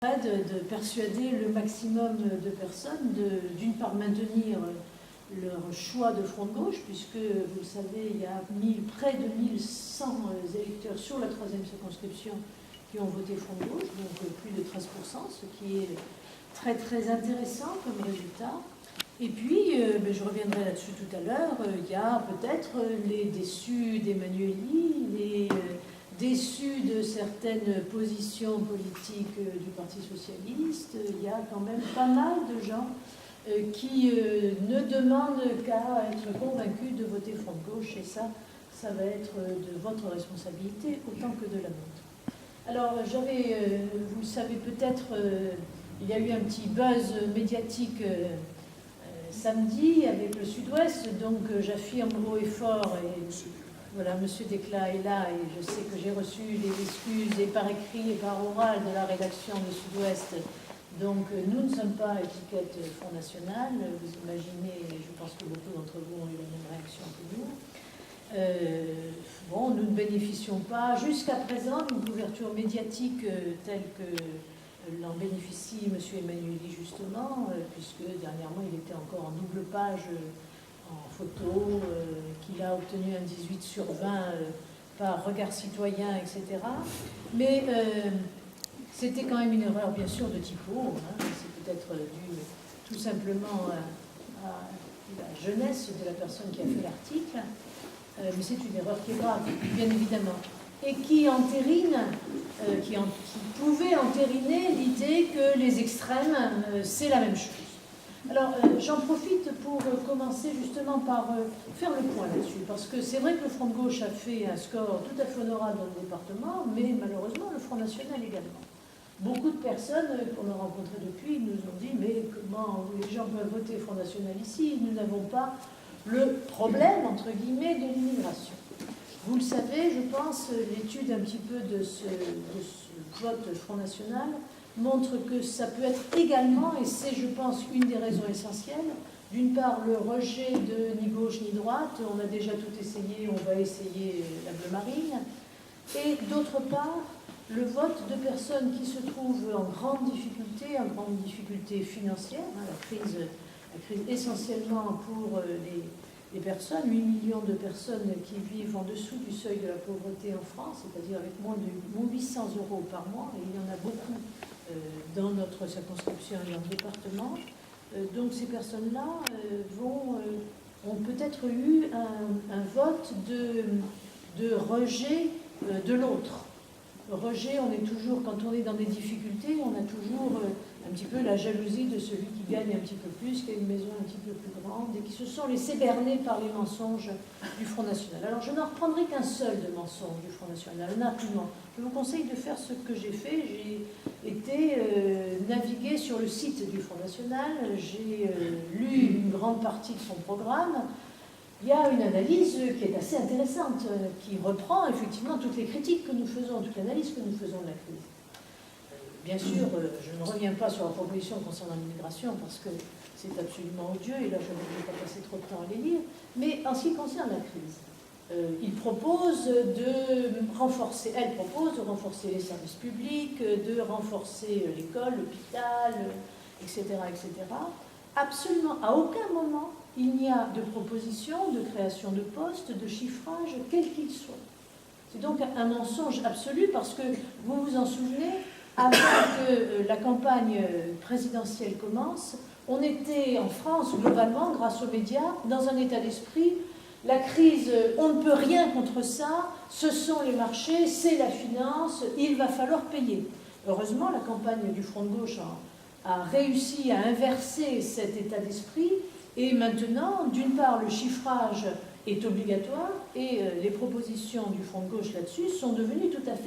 de persuader le maximum de personnes d'une part maintenir leur choix de front de gauche, puisque vous le savez, il y a près de 1100 électeurs sur la 3e circonscription qui ont voté front de gauche, donc plus de 13%, ce qui est très très intéressant comme résultat. Et puis, je reviendrai là-dessus tout à l'heure, il y a peut-être les déçus d'Emmanuelli, les déçus de certaines positions politiques du Parti socialiste. Il y a quand même pas mal de gens qui ne demandent qu'à être convaincus de voter front de gauche, et ça va être de votre responsabilité autant que de la nôtre. Alors, vous le savez peut-être, il y a eu un petit buzz médiatique samedi avec le Sud-Ouest, donc j'affirme haut et fort, et voilà, M. Desclas est là, et je sais que j'ai reçu les excuses, et par écrit et par oral, de la rédaction du Sud-Ouest. Donc nous ne sommes pas étiquette Front National, vous imaginez, je pense que beaucoup d'entre vous ont eu la même réaction que nous. Nous ne bénéficions pas jusqu'à présent d'une couverture médiatique telle que l'en bénéficie M. Emmanuelli justement, puisque dernièrement il était encore en double page en photo, qu'il a obtenu un 18 sur 20 par Regard Citoyen, etc. Mais c'était quand même une erreur, bien sûr, de typo. C'est peut-être dû tout simplement à la jeunesse de la personne qui a fait l'article. Mais c'est une erreur qui est grave, bien évidemment. Et qui entérine, qui pouvait entériner l'idée que les extrêmes, c'est la même chose. Alors, j'en profite pour commencer justement par faire le point là-dessus, parce que c'est vrai que le Front de gauche a fait un score tout à fait honorable dans le département, mais malheureusement le Front National également. Beaucoup de personnes qu'on a rencontrées depuis nous ont dit « mais comment les gens peuvent voter Front National ici? Nous n'avons pas le problème, entre guillemets, de l'immigration ». Vous le savez, je pense, l'étude un petit peu de ce vote Front National montre que ça peut être également, et c'est, je pense, une des raisons essentielles, d'une part, le rejet de ni gauche ni droite, on a déjà tout essayé, on va essayer la bleu marine, et d'autre part, le vote de personnes qui se trouvent en grande difficulté financière, la crise essentiellement pour les personnes, 8 millions de personnes qui vivent en dessous du seuil de la pauvreté en France, c'est-à-dire avec moins de 800 € par mois, et il y en a beaucoup dans notre circonscription et dans le département. Donc ces personnes-là ont peut-être eu un vote de rejet de l'autre. Rejet, on est toujours, quand on est dans des difficultés, on a toujours un petit peu la jalousie de celui qui gagne un petit peu plus, qui a une maison un petit peu plus grande, et qui se sont laissés berner par les mensonges du Front National. Alors je n'en reprendrai qu'un seul de mensonge du Front National, un argument. Je vous conseille de faire ce que j'ai fait. J'ai été naviguer sur le site du Front National, j'ai lu une grande partie de son programme. Il y a une analyse qui est assez intéressante, qui reprend effectivement toutes les critiques que nous faisons, toute l'analyse que nous faisons de la crise. Bien sûr, je ne reviens pas sur la proposition concernant l'immigration, parce que c'est absolument odieux, et là je ne vais pas passer trop de temps à les lire, mais en ce qui concerne la crise, elle propose de renforcer les services publics, de renforcer l'école, l'hôpital, etc., etc. Absolument, à aucun moment, il n'y a de proposition de création de postes, de chiffrage, quel qu'il soit. C'est donc un mensonge absolu, parce que vous vous en souvenez, avant que la campagne présidentielle commence, on était en France, globalement, grâce aux médias, dans un état d'esprit, la crise, on ne peut rien contre ça, ce sont les marchés, c'est la finance, il va falloir payer. Heureusement, la campagne du Front de gauche a réussi à inverser cet état d'esprit, et maintenant, d'une part, le chiffrage est obligatoire, et les propositions du Front de gauche là-dessus sont devenues tout à fait